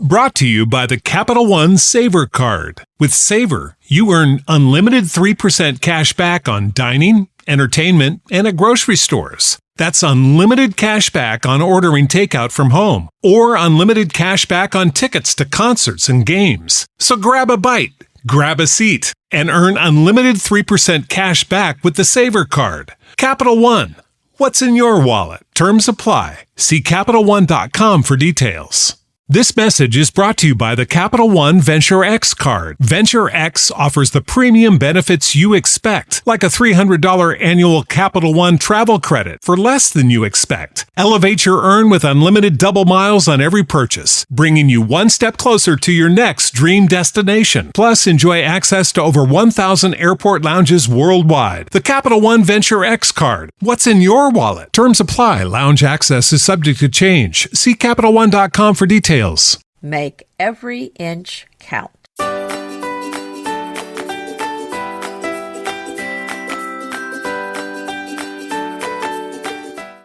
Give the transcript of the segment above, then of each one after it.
Brought to you by the Capital One Savor Card. With Savor, you earn unlimited 3% cash back on dining, entertainment, and at grocery stores. That's unlimited cash back on ordering takeout from home, or unlimited cash back on tickets to concerts and games. So grab a bite, grab a seat, and earn unlimited 3% cash back with the Savor Card. Capital One. What's in your wallet? Terms apply. See CapitalOne.com for details. This message is brought to you by the Capital One Venture X card. Venture X offers the premium benefits you expect, like a $300 annual Capital One travel credit for less than you expect. Elevate your earn with unlimited double miles on every purchase, bringing you one step closer to your next dream destination. Plus, enjoy access to over 1,000 airport lounges worldwide. The Capital One Venture X card. What's in your wallet? Terms apply. Lounge access is subject to change. See CapitalOne.com for details. Make every inch count.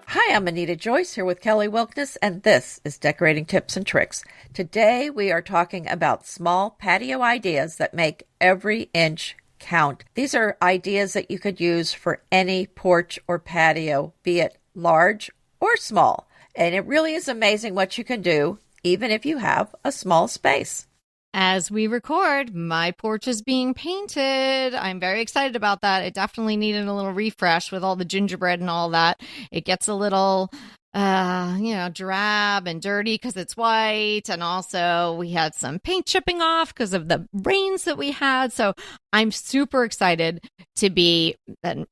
Hi, I'm Anita Joyce here with Kelly Wilkness, and this is Decorating Tips and Tricks. Today we are talking about small patio ideas that make every inch count. These are ideas that you could use for any porch or patio, be it large or small. And it really is amazing what you can do even if you have a small space. As we record, my porch is being painted. I'm very excited about that. It definitely needed a little refresh with all the gingerbread and all that. It gets a little, drab and dirty because it's white. And also we had some paint chipping off because of the rains that we had. So I'm super excited to be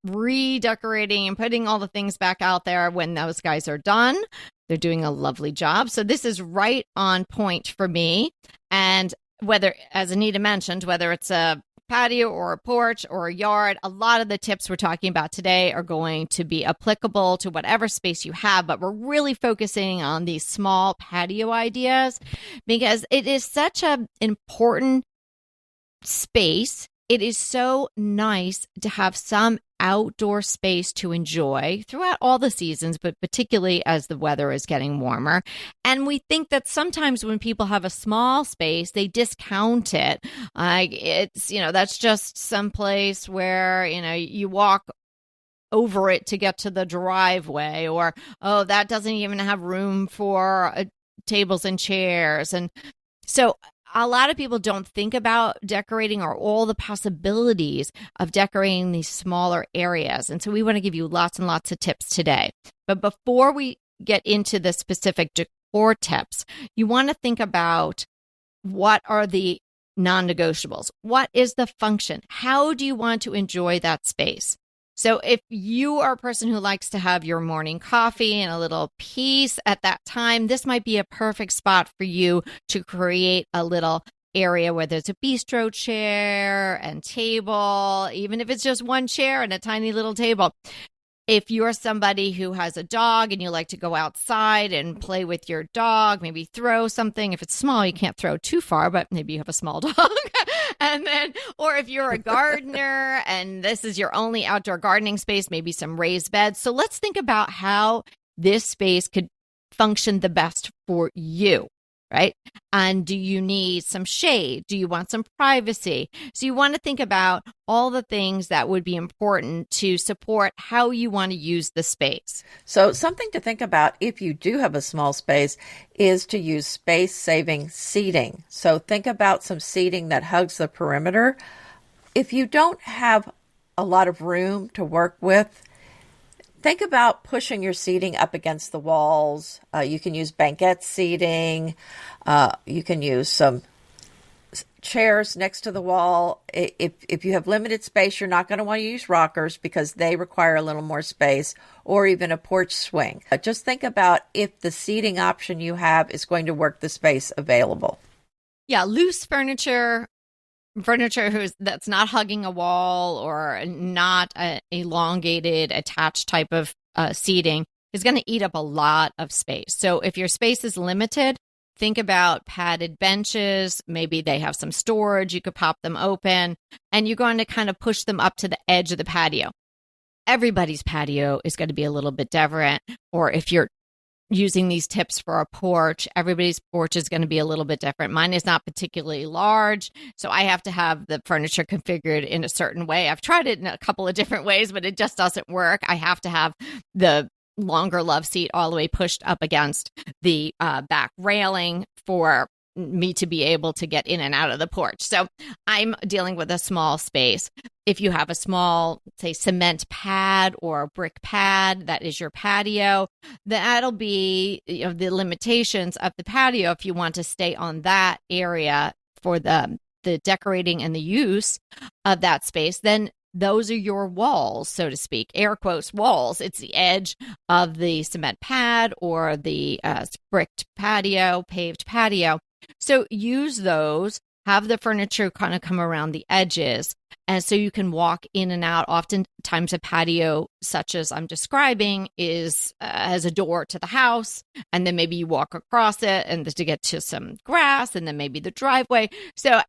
redecorating and putting all the things back out there when those guys are done. They're doing a lovely job. So this is right on point for me. And whether, as Anita mentioned, whether it's a patio or a porch or a yard, a lot of the tips we're talking about today are going to be applicable to whatever space you have. But we're really focusing on these small patio ideas because it is such an important space. It is so nice to have some outdoor space to enjoy throughout all the seasons, but particularly as the weather is getting warmer. And we think that sometimes when people have a small space, they discount it. It's, that's just some place where, you walk over it to get to the driveway, or, oh, that doesn't even have room for tables and chairs. And so a lot of people don't think about decorating or all the possibilities of decorating these smaller areas. And so we want to give you lots and lots of tips today. But before we get into the specific decor tips, you want to think about what are the non-negotiables? What is the function? How do you want to enjoy that space? So if you are a person who likes to have your morning coffee and a little peace at that time, this might be a perfect spot for you to create a little area where there's a bistro chair and table, even if it's just one chair and a tiny little table. If you're somebody who has a dog and you like to go outside and play with your dog, maybe throw something. If it's small, you can't throw too far, but maybe you have a small dog. Or if you're a gardener and this is your only outdoor gardening space, maybe some raised beds. So let's think about how this space could function the best for you. Right? And do you need some shade? Do you want some privacy? So you want to think about all the things that would be important to support how you want to use the space. So something to think about if you do have a small space is to use space-saving seating. So think about some seating that hugs the perimeter. If you don't have a lot of room to work with, think about pushing your seating up against the walls. You can use banquette seating. You can use some chairs next to the wall. If you have limited space, you're not going to want to use rockers because they require a little more space, or even a porch swing. Just think about if the seating option you have is going to work the space available. Yeah, loose furniture that's not hugging a wall or not a elongated, attached type of seating is going to eat up a lot of space. So if your space is limited, think about padded benches. Maybe they have some storage. You could pop them open, and you're going to kind of push them up to the edge of the patio. Everybody's patio is going to be a little bit different. Or if you're using these tips for a porch. Everybody's porch is going to be a little bit different. Mine is not particularly large, so I have to have the furniture configured in a certain way. I've tried it in a couple of different ways, but it just doesn't work. I have to have the longer love seat all the way pushed up against the back railing for me to be able to get in and out of the porch. So I'm dealing with a small space. If you have a small, say, cement pad or brick pad, that is your patio, that'll be, the limitations of the patio if you want to stay on that area for the decorating and the use of that space. Then those are your walls, so to speak, air quotes, walls. It's the edge of the cement pad or the bricked patio, paved patio. So use those, have the furniture kind of come around the edges. And so you can walk in and out. Oftentimes a patio, such as I'm describing, has a door to the house. And then maybe you walk across it and to get to some grass and then maybe the driveway. So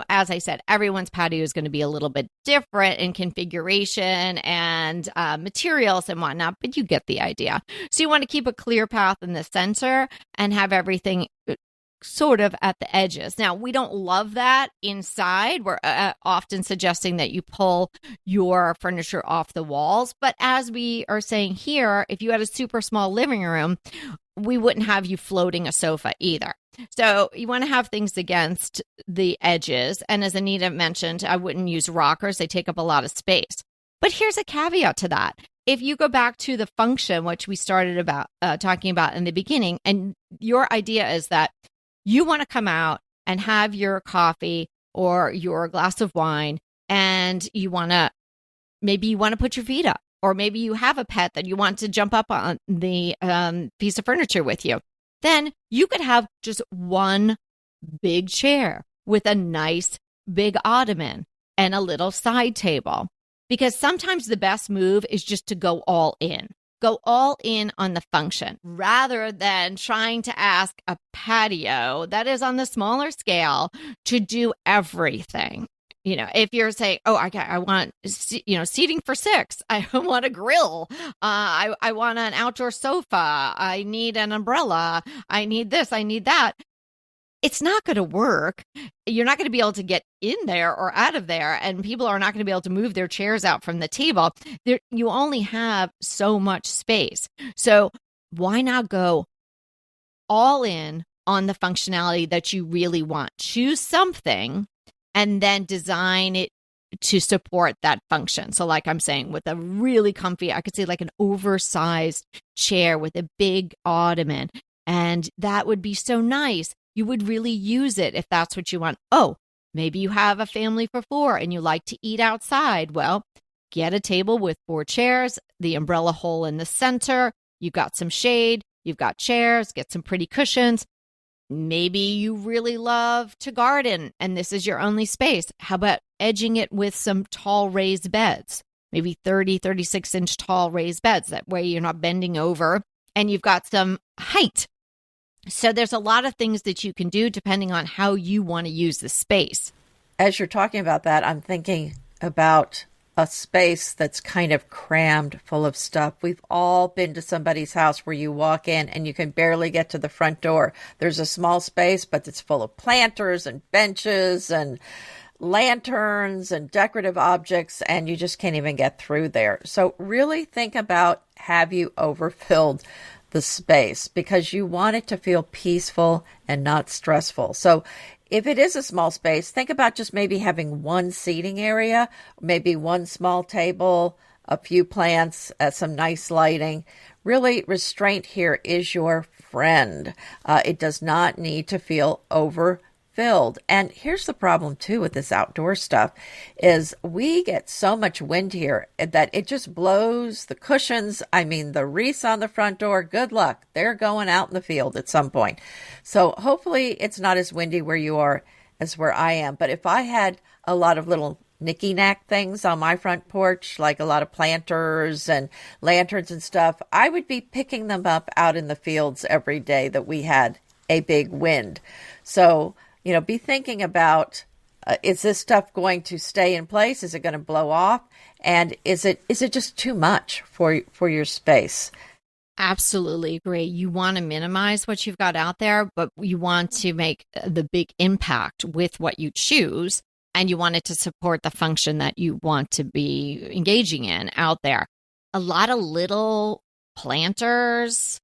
as I said, everyone's patio is going to be a little bit different in configuration and materials and whatnot, but you get the idea. So you want to keep a clear path in the center and have everything sort of at the edges. Now, we don't love that inside. We're often suggesting that you pull your furniture off the walls. But as we are saying here, if you had a super small living room, we wouldn't have you floating a sofa either. So you want to have things against the edges. And as Anita mentioned, I wouldn't use rockers. They take up a lot of space. But here's a caveat to that. If you go back to the function, which we started about talking about in the beginning, and your idea is that you want to come out and have your coffee or your glass of wine, and maybe you want to put your feet up, or maybe you have a pet that you want to jump up on the piece of furniture with you. Then you could have just one big chair with a nice big ottoman and a little side table. Because sometimes the best move is just to go all in. Go all in on the function rather than trying to ask a patio that is on the smaller scale to do everything. If you're saying, I want, seating for 6, I want a grill, I want an outdoor sofa, I need an umbrella, I need this, I need that. It's not going to work. You're not going to be able to get in there or out of there, and people are not going to be able to move their chairs out from the table. You only have so much space. So why not go all in on the functionality that you really want? Choose something and then design it to support that function. So like I'm saying, with a really comfy, I could say like an oversized chair with a big ottoman, and that would be so nice. You would really use it if that's what you want. Oh, maybe you have a family for 4 and you like to eat outside. Well, get a table with 4 chairs, the umbrella hole in the center. You've got some shade. You've got chairs. Get some pretty cushions. Maybe you really love to garden and this is your only space. How about edging it with some tall raised beds? Maybe 36-inch tall raised beds. That way you're not bending over and you've got some height. So there's a lot of things that you can do depending on how you want to use the space. As you're talking about that, I'm thinking about a space that's kind of crammed full of stuff. We've all been to somebody's house where you walk in and you can barely get to the front door. There's a small space, but it's full of planters and benches and lanterns and decorative objects, and you just can't even get through there. So really think about, have you overfilled the space, because you want it to feel peaceful and not stressful. So if it is a small space, think about just maybe having one seating area, maybe one small table, a few plants, some nice lighting. Really, restraint here is your friend. It does not need to feel overfilled. And here's the problem too with this outdoor stuff is we get so much wind here that it just blows the cushions. I mean, the wreaths on the front door, good luck. They're going out in the field at some point. So hopefully it's not as windy where you are as where I am. But if I had a lot of little knicky-knack things on my front porch, like a lot of planters and lanterns and stuff, I would be picking them up out in the fields every day that we had a big wind. So be thinking about, is this stuff going to stay in place? Is it going to blow off? And is it just too much for your space? Absolutely agree. You want to minimize what you've got out there, but you want to make the big impact with what you choose, and you want it to support the function that you want to be engaging in out there. A lot of little planters,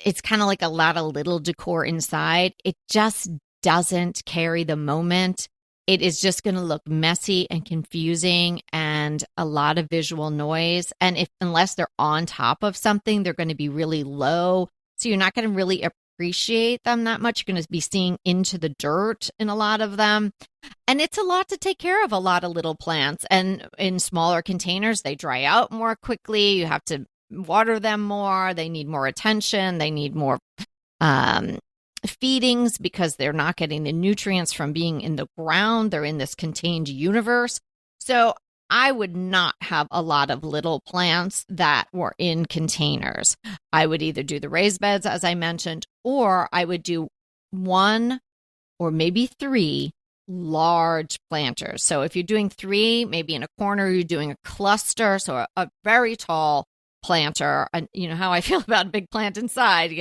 it's kind of like a lot of little decor inside. It just doesn't carry the moment. It is just going to look messy and confusing and a lot of visual noise. And unless they're on top of something, they're going to be really low. So you're not going to really appreciate them that much. You're going to be seeing into the dirt in a lot of them. And it's a lot to take care of, a lot of little plants. And in smaller containers, they dry out more quickly. You have to water them more. They need more attention. They need more feedings because they're not getting the nutrients from being in the ground. They're in this contained universe. So I would not have a lot of little plants that were in containers. I would either do the raised beds, as I mentioned, or I would do 1 or maybe 3 large planters. So if you're doing 3, maybe in a corner, you're doing a cluster. So a very tall planter, and you know how I feel about a big plant inside,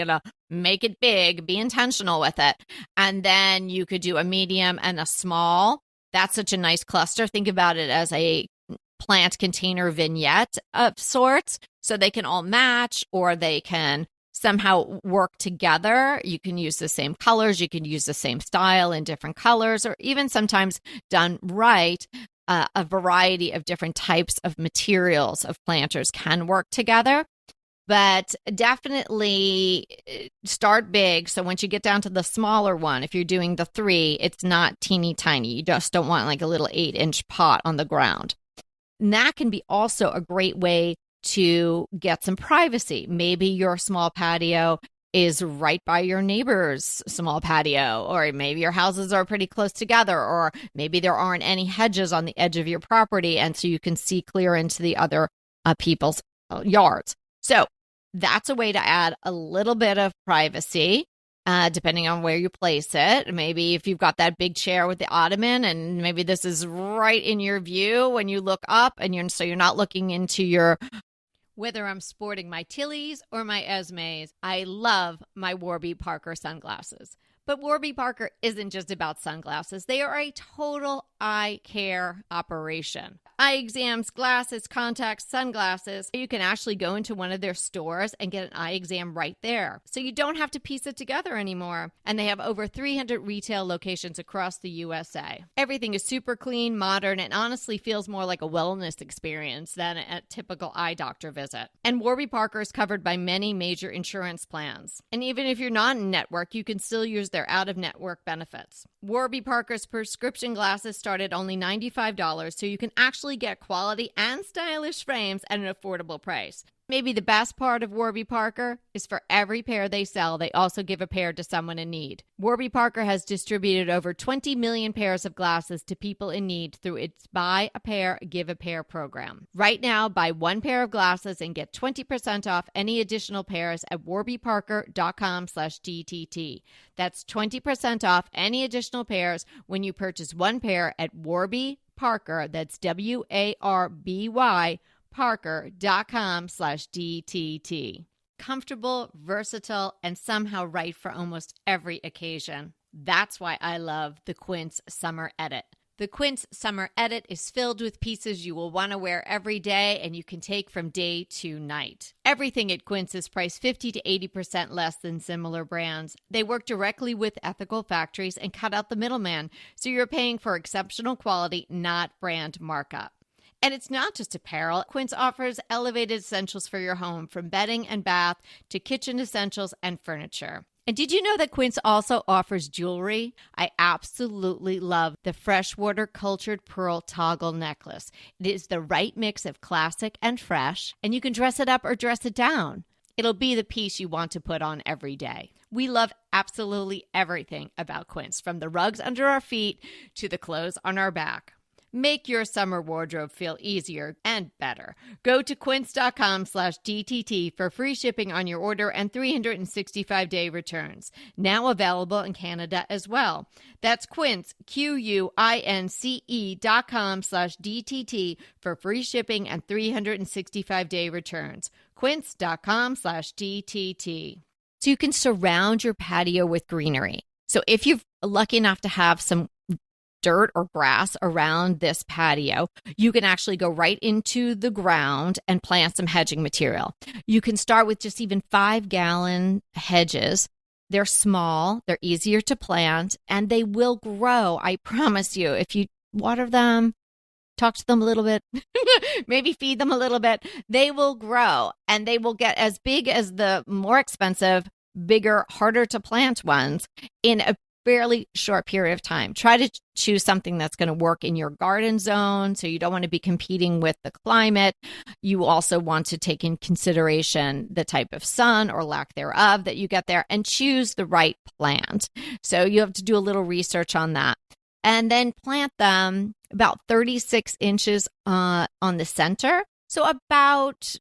make it big, be intentional with it. And then you could do a medium and a small. That's such a nice cluster. Think about it as a plant container vignette of sorts. So they can all match, or they can somehow work together. You can use the same colors. You can use the same style in different colors, or even sometimes done right, a variety of different types of materials of planters can work together. But definitely start big. So once you get down to the smaller one, if you're doing the 3, it's not teeny tiny. You just don't want like a little 8-inch pot on the ground. And that can be also a great way to get some privacy. Maybe your small patio is right by your neighbor's small patio, or maybe your houses are pretty close together, or maybe there aren't any hedges on the edge of your property, and so you can see clear into the other people's yards. So that's a way to add a little bit of privacy, depending on where you place it. Maybe if you've got that big chair with the ottoman, and maybe this is right in your view when you look up, and you're not looking into your, whether I'm sporting my Tillies or my Esmes. I love my Warby Parker sunglasses. But Warby Parker isn't just about sunglasses. They are a total eye care operation. Eye exams, glasses, contacts, sunglasses. You can actually go into one of their stores and get an eye exam right there. So you don't have to piece it together anymore. And they have over 300 retail locations across the USA. Everything is super clean, modern, and honestly feels more like a wellness experience than a typical eye doctor visit. And Warby Parker is covered by many major insurance plans. And even if you're not in network, you can still use their out-of-network benefits. Warby Parker's prescription glasses start at only $95, so you can actually get quality and stylish frames at an affordable price. Maybe the best part of Warby Parker is for every pair they sell, they also give a pair to someone in need. Warby Parker has distributed over 20 million pairs of glasses to people in need through its Buy a Pair, Give a Pair program. Right now, buy 1 pair of glasses and get 20% off any additional pairs at warbyparker.com/DTT. That's 20% off any additional pairs when you purchase 1 pair at Warby Parker. That's WARBY Parker.com/DTT. Comfortable, versatile, and somehow right for almost every occasion. That's why I love the Quince Summer Edit. The Quince Summer Edit is filled with pieces you will want to wear every day and you can take from day to night. Everything at Quince is priced 50 to 80% less than similar brands. They work directly with ethical factories and cut out the middleman, so you're paying for exceptional quality, not brand markup. And it's not just apparel. Quince offers elevated essentials for your home, from bedding and bath to kitchen essentials and furniture. And did you know that Quince also offers jewelry? I absolutely love the freshwater cultured pearl toggle necklace. It is the right mix of classic and fresh, and you can dress it up or dress it down. It'll be the piece you want to put on every day. We love absolutely everything about Quince, from the rugs under our feet to the clothes on our back. Make your summer wardrobe feel easier and better. Go to quince.com/DTT for free shipping on your order and 365-day returns. Now available in Canada as well. That's Quince, QUINCE.com/DTT for free shipping and 365-day returns. Quince.com/DTT. So you can surround your patio with greenery. So if you're lucky enough to have some dirt or grass around this patio, you can actually go right into the ground and plant some hedging material. You can start with just even 5-gallon hedges. They're small, they're easier to plant, and they will grow. I promise you, if you water them, talk to them a little bit, maybe feed them a little bit, they will grow and they will get as big as the more expensive, bigger, harder to plant ones in a fairly short period of time. Try to choose something that's going to work in your garden zone. So you don't want to be competing with the climate. You also want to take in consideration the type of sun or lack thereof that you get there and choose the right plant. So you have to do a little research on that. And then plant them about 36 inches on the center. So about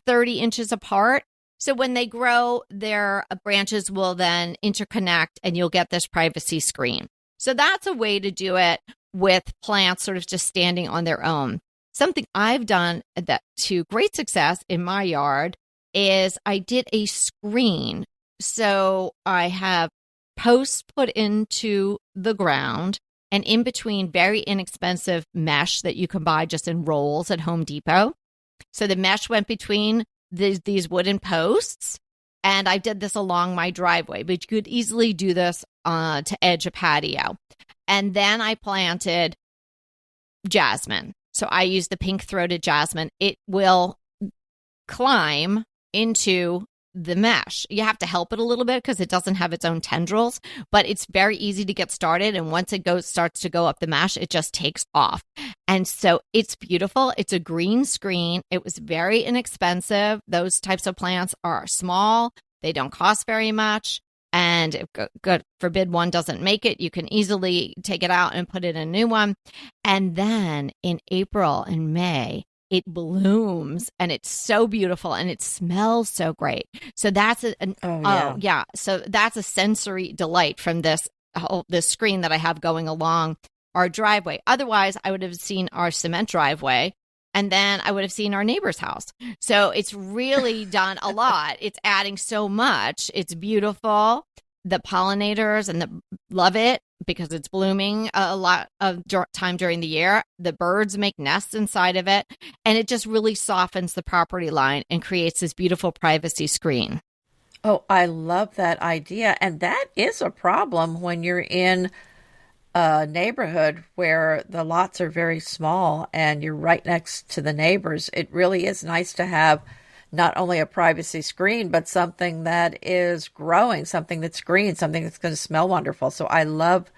30 inches apart. So when they grow, their branches will then interconnect and you'll get this privacy screen. So that's a way to do it with plants sort of just standing on their own. Something I've done that to great success in my yard is I did a screen. So I have posts put into the ground and in between very inexpensive mesh that you can buy just in rolls at Home Depot. So the mesh went between these wooden posts, and I did this along my driveway, but you could easily do this to edge a patio. And then I planted jasmine. So I used the pink-throated jasmine. It will climb into the mesh. You have to help it a little bit because it doesn't have its own tendrils, but it's very easy to get started. And once it starts to go up the mesh, it just takes off. And so it's beautiful. It's a green screen. It was very inexpensive. Those types of plants are small. They don't cost very much. And if, God forbid one doesn't make it, you can easily take it out and put in a new one. And then in April and May, it blooms and it's so beautiful and it smells so great. So that's So that's a sensory delight from this screen that I have going along our driveway. Otherwise, I would have seen our cement driveway and then I would have seen our neighbor's house. So it's really done a lot. It's adding so much. It's beautiful. The pollinators love it because it's blooming a lot of time during the year. The birds make nests inside of it, and it just really softens the property line and creates this beautiful privacy screen. Oh, I love that idea. And that is a problem when you're in a neighborhood where the lots are very small and you're right next to the neighbors. It really is nice to have not only a privacy screen, but something that is growing, something that's green, something that's going to smell wonderful. So I love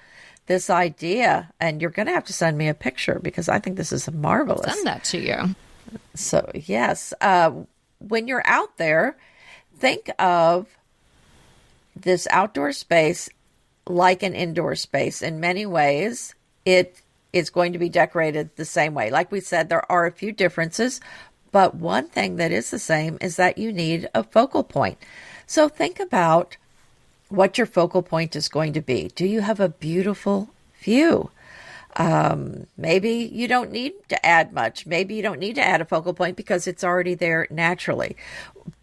this idea. And you're going to have to send me a picture because I think this is marvelous. I'll send that to you. So, yes. When you're out there, think of this outdoor space like an indoor space. In many ways, it is going to be decorated the same way. Like we said, there are a few differences, but one thing that is the same is that you need a focal point. So think about what your focal point is going to be. Do you have a beautiful view? Maybe you don't need to add much. Maybe you don't need to add a focal point because it's already there naturally.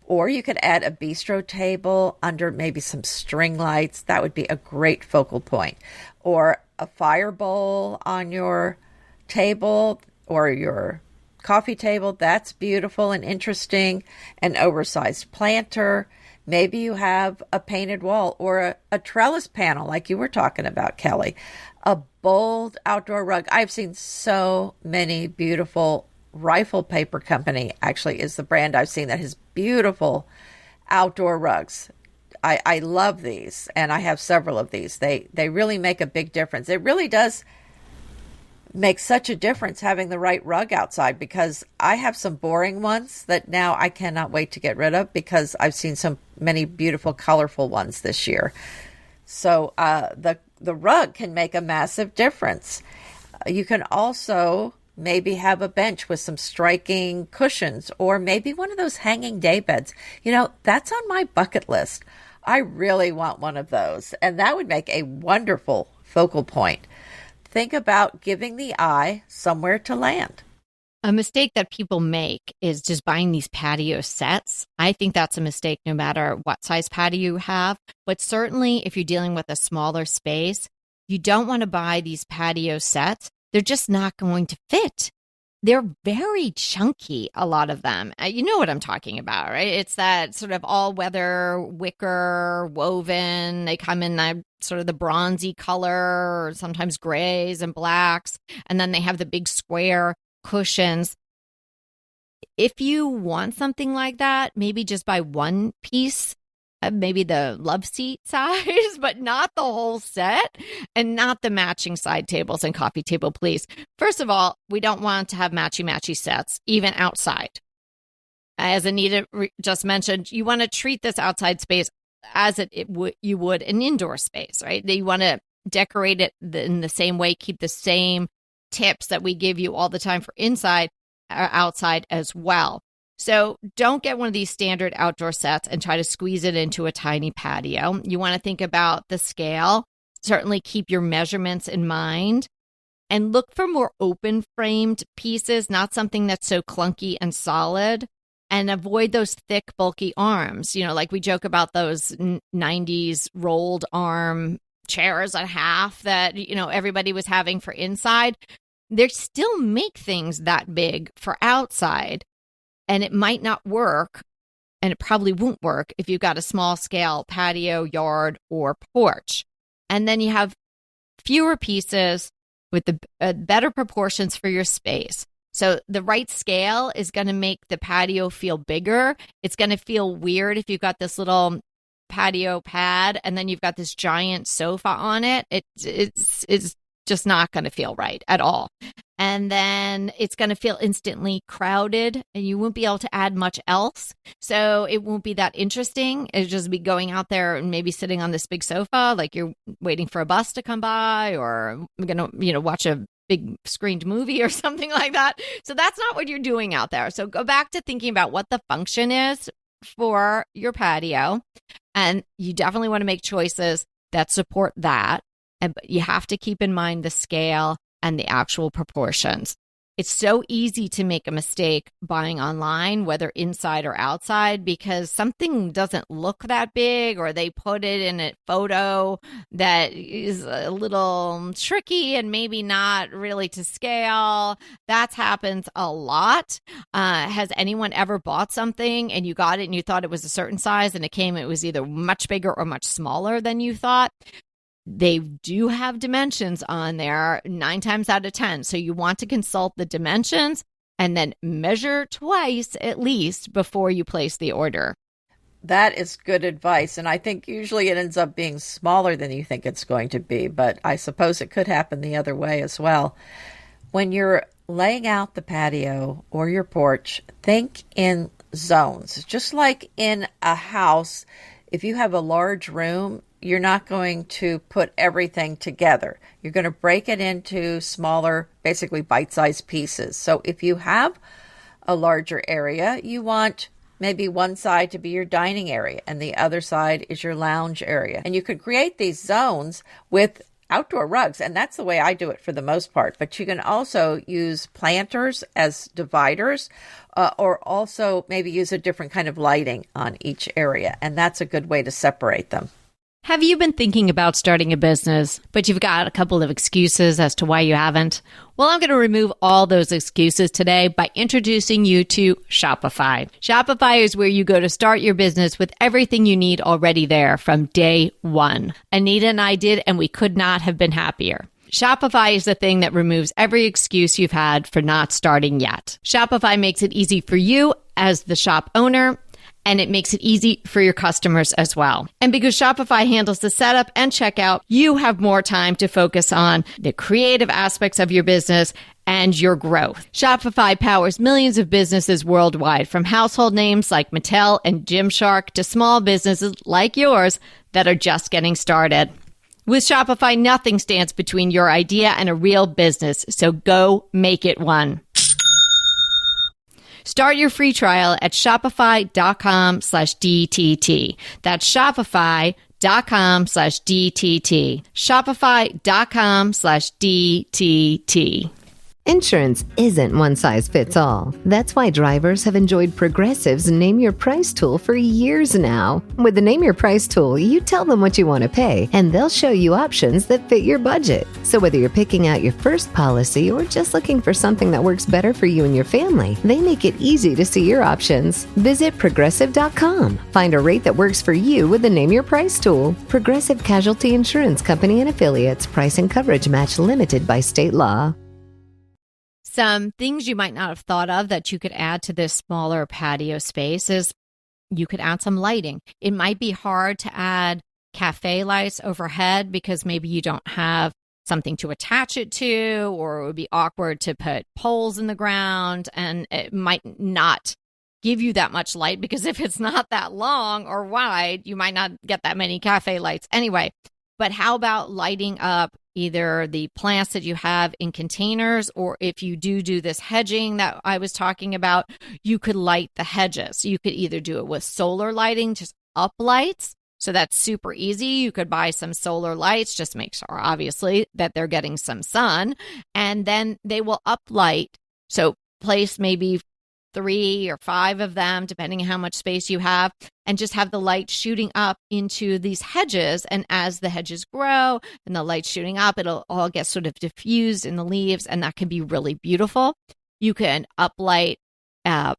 Or you could add a bistro table under maybe some string lights. That would be a great focal point. Or a fire bowl on your table or your coffee table. That's beautiful and interesting. An oversized planter. Maybe you have a painted wall or a trellis panel like you were talking about, Kelly. A bold outdoor rug. I've seen so many beautiful Rifle Paper Company actually is the brand I've seen that has beautiful outdoor rugs. I love these, and I have several of these. They really make a big difference. It really does make such a difference having the right rug outside, because I have some boring ones that now I cannot wait to get rid of because I've seen so many beautiful, colorful ones this year. So the rug can make a massive difference. You can also maybe have a bench with some striking cushions, or maybe one of those hanging day beds. That's on my bucket list. I really want one of those, and that would make a wonderful focal point. Think about giving the eye somewhere to land. A mistake that people make is just buying these patio sets. I think that's a mistake no matter what size patio you have. But certainly if you're dealing with a smaller space, you don't want to buy these patio sets. They're just not going to fit. They're very chunky, a lot of them. You know what I'm talking about, right? It's that sort of all-weather wicker woven. They come in that sort of the bronzy color, or sometimes grays and blacks. And then they have the big square cushions. If you want something like that, maybe just buy one piece, maybe the love seat size, but not the whole set, and not the matching side tables and coffee table, please. First of all, we don't want to have matchy sets, even outside. As Anita just mentioned, you want to treat this outside space as you would an indoor space, right? You want to decorate it in the same way, keep the same tips that we give you all the time for inside or outside as well. So don't get one of these standard outdoor sets and try to squeeze it into a tiny patio. You want to think about the scale. Certainly keep your measurements in mind and look for more open framed pieces, not something that's so clunky and solid, and avoid those thick, bulky arms. Like we joke about those 90s rolled arm chairs and half that, everybody was having for inside. They still make things that big for outside, and it might not work, and it probably won't work if you've got a small scale patio, yard, or porch. And then you have fewer pieces with the better proportions for your space. So the right scale is going to make the patio feel bigger. It's going to feel weird if you've got this little patio pad and then you've got this giant sofa on it. It's just not going to feel right at all. And then it's going to feel instantly crowded and you won't be able to add much else. So it won't be that interesting. It'll just be going out there and maybe sitting on this big sofa like you're waiting for a bus to come by, or going to, watch a big screened movie or something like that. So that's not what you're doing out there. So go back to thinking about what the function is for your patio. And you definitely want to make choices that support that. But you have to keep in mind the scale and the actual proportions. It's so easy to make a mistake buying online, whether inside or outside, because something doesn't look that big, or they put it in a photo that is a little tricky and maybe not really to scale. That happens a lot. Has anyone ever bought something and you got it and you thought it was a certain size and it was either much bigger or much smaller than you thought? They do have dimensions on there 9 times out of 10. So you want to consult the dimensions and then measure twice at least before you place the order. That is good advice. And I think usually it ends up being smaller than you think it's going to be. But I suppose it could happen the other way as well. When you're laying out the patio or your porch, think in zones. Just like in a house, if you have a large room, you're not going to put everything together. You're going to break it into smaller, basically bite-sized pieces. So if you have a larger area, you want maybe one side to be your dining area and the other side is your lounge area. And you could create these zones with outdoor rugs, and that's the way I do it for the most part. But you can also use planters as dividers, or also maybe use a different kind of lighting on each area, and that's a good way to separate them. Have you been thinking about starting a business, but you've got a couple of excuses as to why you haven't? Well, I'm going to remove all those excuses today by introducing you to Shopify. Shopify is where you go to start your business with everything you need already there from day one. Anita and I did, and we could not have been happier. Shopify is the thing that removes every excuse you've had for not starting yet. Shopify makes it easy for you as the shop owner, and it makes it easy for your customers as well. And because Shopify handles the setup and checkout, you have more time to focus on the creative aspects of your business and your growth. Shopify powers millions of businesses worldwide, from household names like Mattel and Gymshark to small businesses like yours that are just getting started. With Shopify, nothing stands between your idea and a real business, so go make it one. Start your free trial at shopify.com/DTT. That's shopify.com/DTT. Shopify.com/DTT. Insurance isn't one size fits all. That's why drivers have enjoyed Progressive's Name Your Price tool for years now. With the Name Your Price tool, you tell them what you want to pay, and they'll show you options that fit your budget. So whether you're picking out your first policy or just looking for something that works better for you and your family, they make it easy to see your options. Visit Progressive.com. Find a rate that works for you with the Name Your Price tool. Progressive Casualty Insurance Company and Affiliates. Price and coverage match limited by state law. Some things you might not have thought of that you could add to this smaller patio space is you could add some lighting. It might be hard to add cafe lights overhead because maybe you don't have something to attach it to, or it would be awkward to put poles in the ground, and it might not give you that much light because if it's not that long or wide, you might not get that many cafe lights anyway. But how about lighting up either the plants that you have in containers, or if you do this hedging that I was talking about, you could light the hedges. You could either do it with solar lighting, just up lights. So that's super easy. You could buy some solar lights, just make sure, obviously, that they're getting some sun, and then they will up light. So place maybe 3 or 5 of them, depending on how much space you have, and just have the light shooting up into these hedges. And as the hedges grow and the light shooting up, it'll all get sort of diffused in the leaves, and that can be really beautiful. You can uplight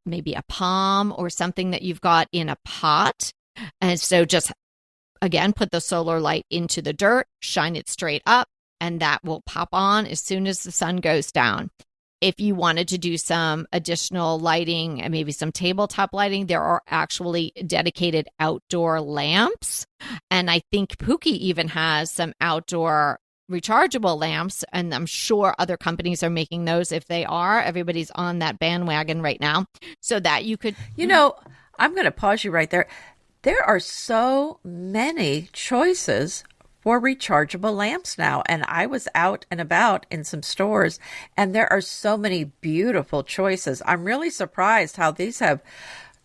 maybe a palm or something that you've got in a pot. And so just, again, put the solar light into the dirt, shine it straight up, and that will pop on as soon as the sun goes down. If you wanted to do some additional lighting and maybe some tabletop lighting, there are actually dedicated outdoor lamps. And I think Pookie even has some outdoor rechargeable lamps, and I'm sure other companies are making those. If they are, everybody's on that bandwagon right now, so that you could... You know, I'm going to pause you right there. There are so many choices for rechargeable lamps now. And I was out and about in some stores, and there are so many beautiful choices. I'm really surprised how these have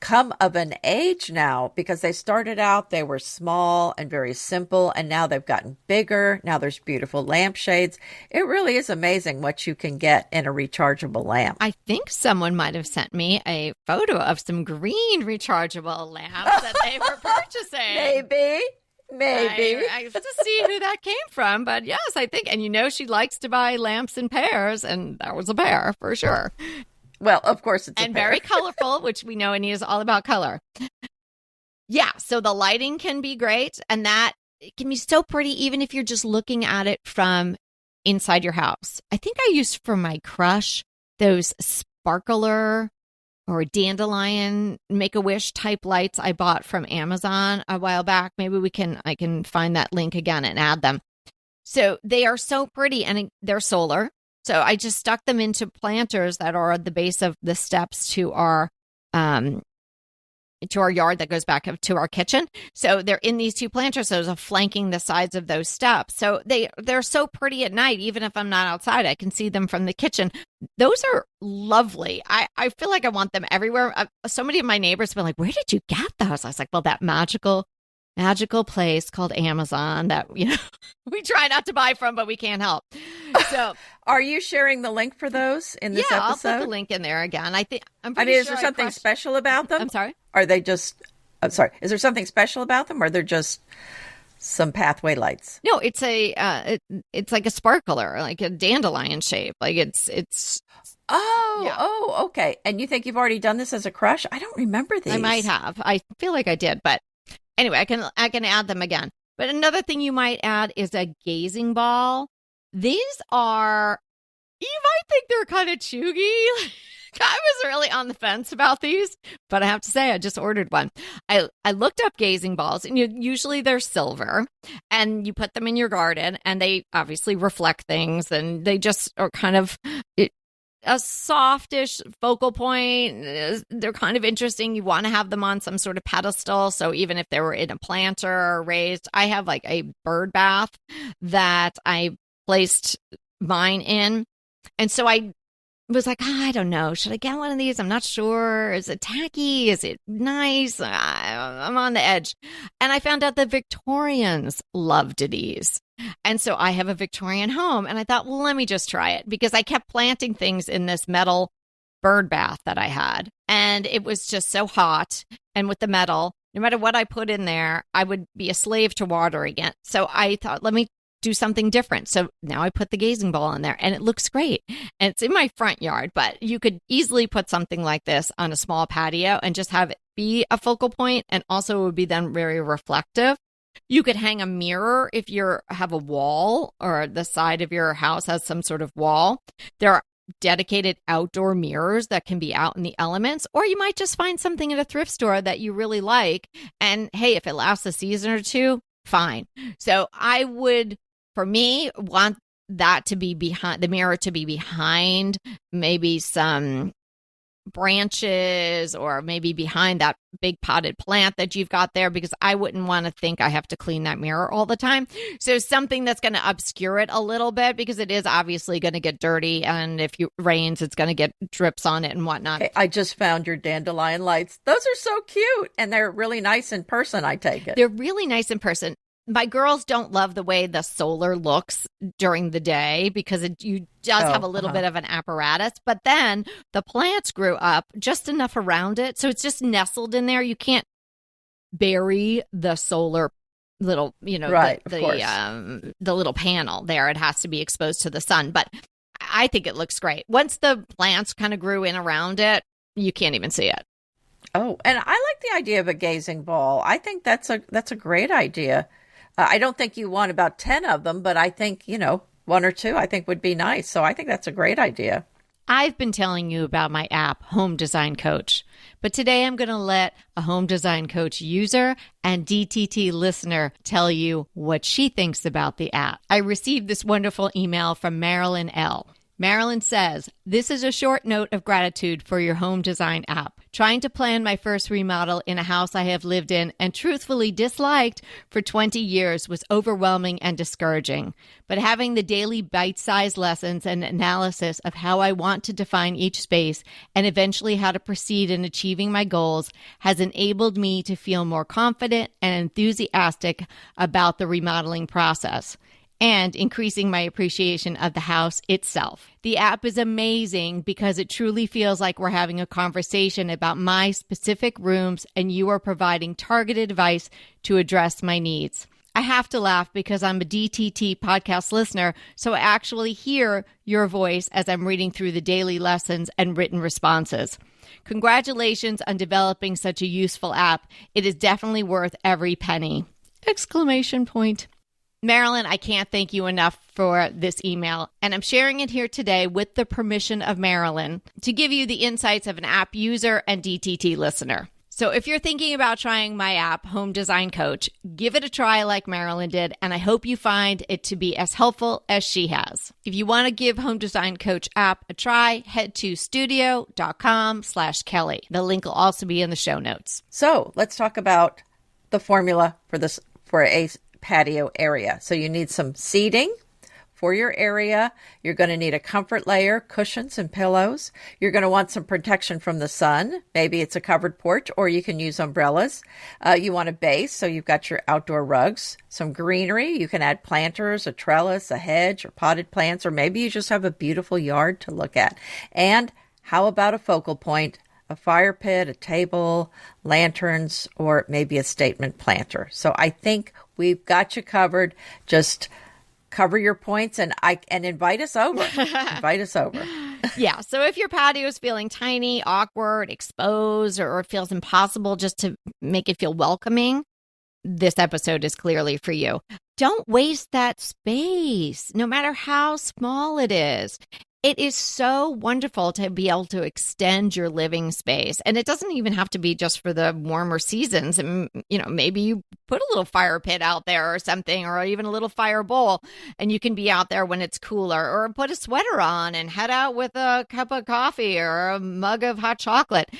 come of an age now, because they started out, they were small and very simple, and now they've gotten bigger. Now there's beautiful lampshades. It really is amazing what you can get in a rechargeable lamp. I think someone might have sent me a photo of some green rechargeable lamps that they were purchasing. Maybe. I have to see who that came from, but yes, I think. And you know, she likes to buy lamps in pairs, and that was a pair for sure. Well, of course it's and a pair. Very colorful, which we know Anita's all about color. Yeah, so the lighting can be great, and that it can be so pretty even if you're just looking at it from inside your house. I think I used for my crush those sparkler or Dandelion Make-A-Wish type lights I bought from Amazon a while back. Maybe I can find that link again and add them. So they are so pretty, and they're solar. So I just stuck them into planters that are at the base of the steps to our yard that goes back up to our kitchen. So they're in these 2 planters, so they're flanking the sides of those steps. So they're so pretty at night. Even if I'm not outside, I can see them from the kitchen. Those are lovely. I feel like I want them everywhere. So many of my neighbors have been like, "Where did you get those?" I was like, "Well, that magical place called Amazon that, you know, we try not to buy from, but we can't help." So, are you sharing the link for those in this episode? I'll put the link in there again. Is there something special about them? I'm sorry? Are they just, is there something special about them, or they're just some pathway lights? No, it's it's like a sparkler, like a dandelion shape. Like it's. Okay. And you think you've already done this as a crush? I don't remember these. I might have. I feel like I did, but anyway, I can add them again. But another thing you might add is a gazing ball. These are, you might think they're kind of chuggy. I was really on the fence about these, but I have to say I just ordered one. I looked up gazing balls, and usually they're silver, and you put them in your garden, and they obviously reflect things, and they just are kind of a softish focal point. They're kind of interesting. You want to have them on some sort of pedestal. So even if they were in a planter or raised, I have like a bird bath that I placed mine in. And so I was like, I don't know. Should I get one of these? I'm not sure. Is it tacky? Is it nice? I'm on the edge. And I found out that Victorians loved these. And so I have a Victorian home. And I thought, well, let me just try it, because I kept planting things in this metal bird bath that I had. And it was just so hot. And with the metal, no matter what I put in there, I would be a slave to watering it. So I thought, let me do something different. So now I put the gazing ball in there and it looks great. And it's in my front yard, but you could easily put something like this on a small patio and just have it be a focal point. And also it would be then very reflective. You could hang a mirror if you have a wall or the side of your house has some sort of wall. There are dedicated outdoor mirrors that can be out in the elements, or you might just find something at a thrift store that you really like. And hey, if it lasts a season or two, fine. So I would, for me, want that to be behind the mirror, to be behind maybe some branches or maybe behind that big potted plant that you've got there, because I wouldn't want to think I have to clean that mirror all the time. So something that's going to obscure it a little bit, because it is obviously going to get dirty, and if it rains, it's going to get drips on it and whatnot. Hey, I just found your dandelion lights. Those are so cute, and they're really nice in person, I take it. They're really nice in person. My girls don't love the way the solar looks during the day, because you does have a little bit of an apparatus. But then the plants grew up just enough around it, so it's just nestled in there. You can't bury the solar little, right, the little panel there. It has to be exposed to the sun. But I think it looks great. Once the plants kind of grew in around it, you can't even see it. Oh, and I like the idea of a gazing ball. I think that's a great idea. I don't think you want about 10 of them, but I think, one or two I think would be nice. So I think that's a great idea. I've been telling you about my app, Home Design Coach, but today I'm going to let a Home Design Coach user and DTT listener tell you what she thinks about the app. I received this wonderful email from Marilyn L. Marilyn says, "This is a short note of gratitude for your home design app. Trying to plan my first remodel in a house I have lived in and truthfully disliked for 20 years was overwhelming and discouraging. But having the daily bite-sized lessons and analysis of how I want to define each space and eventually how to proceed in achieving my goals has enabled me to feel more confident and enthusiastic about the remodeling process, and increasing my appreciation of the house itself. The app is amazing because it truly feels like we're having a conversation about my specific rooms, and you are providing targeted advice to address my needs. I have to laugh because I'm a DTT podcast listener, so I actually hear your voice as I'm reading through the daily lessons and written responses. Congratulations on developing such a useful app. It is definitely worth every penny!" Exclamation point. Marilyn, I can't thank you enough for this email, and I'm sharing it here today with the permission of Marilyn to give you the insights of an app user and DTT listener. So if you're thinking about trying my app, Home Design Coach, give it a try like Marilyn did, and I hope you find it to be as helpful as she has. If you want to give Home Design Coach app a try, head to studio.com/Kelly. The link will also be in the show notes. So let's talk about the formula for a patio area. So you need some seating for your area. You're going to need a comfort layer, cushions and pillows. You're going to want some protection from the sun. Maybe it's a covered porch, or you can use umbrellas. You want a base, so you've got your outdoor rugs, some greenery. You can add planters, a trellis, a hedge, or potted plants, or maybe you just have a beautiful yard to look at. And how about a focal point? A fire pit, a table, lanterns, or maybe a statement planter. So I think we've got you covered. Just cover your points and invite us over. Invite us over. Yeah. So if your patio is feeling tiny, awkward, exposed, or it feels impossible just to make it feel welcoming, this episode is clearly for you. Don't waste that space, no matter how small it is. It is so wonderful to be able to extend your living space. And it doesn't even have to be just for the warmer seasons. And, maybe you put a little fire pit out there or something, or even a little fire bowl, and you can be out there when it's cooler, or put a sweater on and head out with a cup of coffee or a mug of hot chocolate.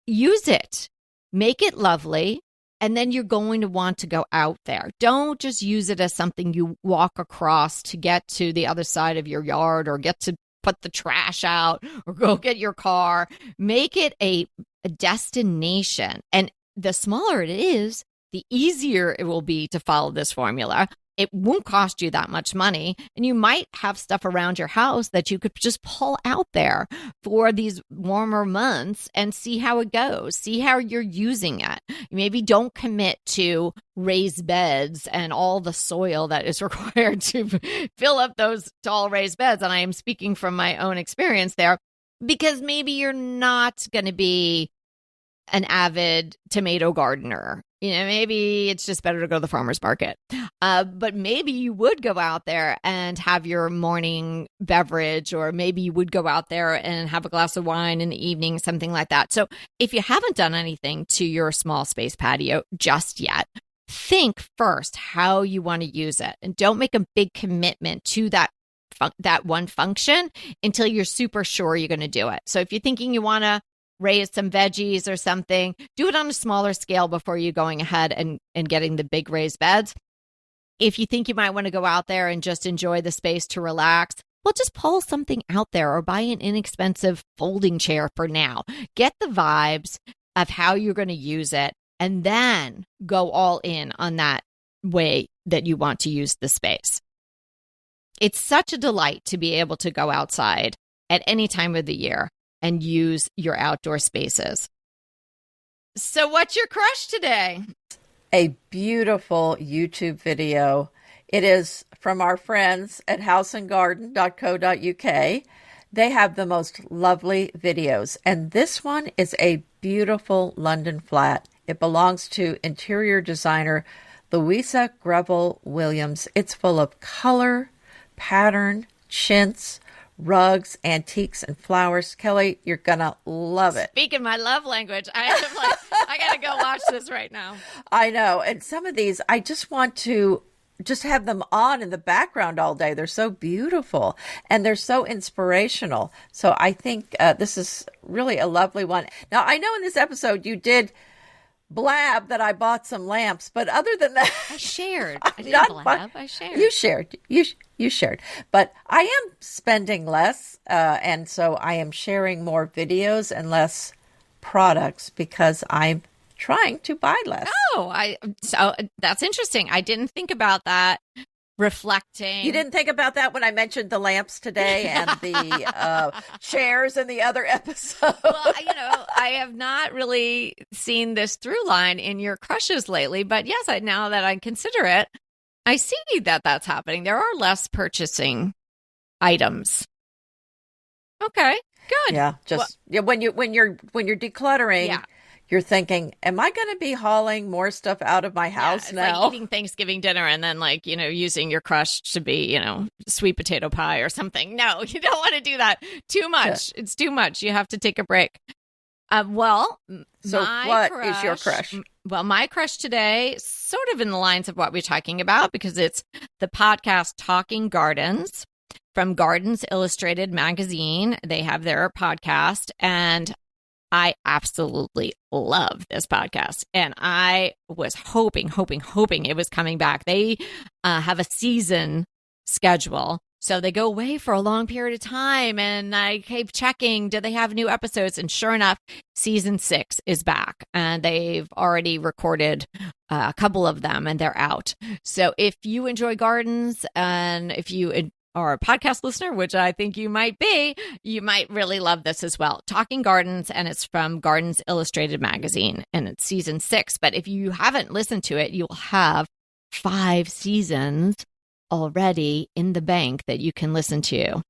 Use it. Make it lovely. And then you're going to want to go out there. Don't just use it as something you walk across to get to the other side of your yard, or get to put the trash out, or go get your car. Make it a destination. And the smaller it is, the easier it will be to follow this formula. It won't cost you that much money. And you might have stuff around your house that you could just pull out there for these warmer months and see how it goes. See how you're using it. Maybe don't commit to raised beds and all the soil that is required to fill up those tall raised beds. And I am speaking from my own experience there, because maybe you're not going to be an avid tomato gardener. Maybe it's just better to go to the farmer's market. But maybe you would go out there and have your morning beverage, or maybe you would go out there and have a glass of wine in the evening, something like that. So if you haven't done anything to your small space patio just yet, think first how you want to use it, and don't make a big commitment to that one function until you're super sure you're going to do it. So if you're thinking you want to raise some veggies or something, do it on a smaller scale before you going ahead and getting the big raised beds. If you think you might want to go out there and just enjoy the space to relax, well, just pull something out there or buy an inexpensive folding chair for now. Get the vibes of how you're going to use it, and then go all in on that way that you want to use the space. It's such a delight to be able to go outside at any time of the year and use your outdoor spaces. So what's your crush today? A beautiful YouTube video. It is from our friends at houseandgarden.co.uk. They have the most lovely videos. And this one is a beautiful London flat. It belongs to interior designer Louisa Greville Williams. It's full of color, pattern, chintz, rugs, antiques, and flowers. Kelly, you're gonna love it. Speaking my love language, I gotta go watch this right now. I know. And some of these, I just want to just have them on in the background all day. They're so beautiful and they're so inspirational. So I think this is really a lovely one. Now, I know in this episode you did blab that I bought some lamps, but other than that, I shared. I didn't blab. I shared. You shared. You shared. But I am spending less, and so I am sharing more videos and less products because I'm trying to buy less. So that's interesting. I didn't think about that. Reflecting. You didn't think about that when I mentioned the lamps today and the chairs in the other episode? Well, I have not really seen this through line in your crushes lately, but yes, now that I consider it, I see that that's happening. There are less purchasing items. Okay, good. Yeah, when you're decluttering. Yeah. You're thinking, am I going to be hauling more stuff out of my house now? Like eating Thanksgiving dinner and then using your crush to be, sweet potato pie or something. No, you don't want to do that. Too much. Yeah. It's too much. You have to take a break. So what is your crush? Well, my crush today, sort of in the lines of what we're talking about, because it's the podcast Talking Gardens from Gardens Illustrated magazine. They have their podcast, and I absolutely love this podcast. And I was hoping it was coming back. They have a season schedule. So they go away for a long period of time. And I keep checking, do they have new episodes? And sure enough, season 6 is back. And they've already recorded a couple of them and they're out. So if you enjoy gardens, and if you or a podcast listener, which I think you might be, you might really love this as well. Talking Gardens, and it's from Gardens Illustrated magazine, and it's season 6. But if you haven't listened to it, you'll have 5 seasons already in the bank that you can listen to.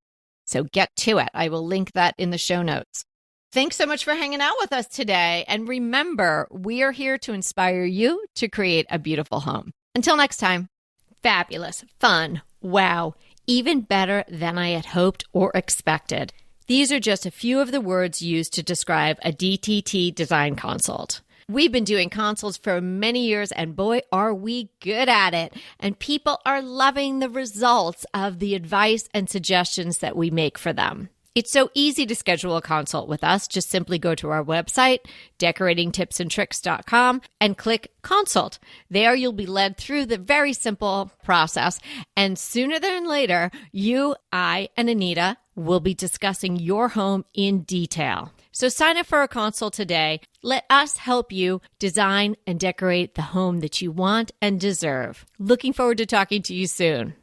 So get to it. I will link that in the show notes. Thanks so much for hanging out with us today. And remember, we are here to inspire you to create a beautiful home. Until next time, fabulous, fun, wow, even better than I had hoped or expected. These are just a few of the words used to describe a DTT design consult. We've been doing consults for many years, and boy, are we good at it. And people are loving the results of the advice and suggestions that we make for them. It's so easy to schedule a consult with us. Just simply go to our website, decoratingtipsandtricks.com, and click consult. There you'll be led through the very simple process. And sooner than later, you, I, and Anita will be discussing your home in detail. So sign up for a consult today. Let us help you design and decorate the home that you want and deserve. Looking forward to talking to you soon.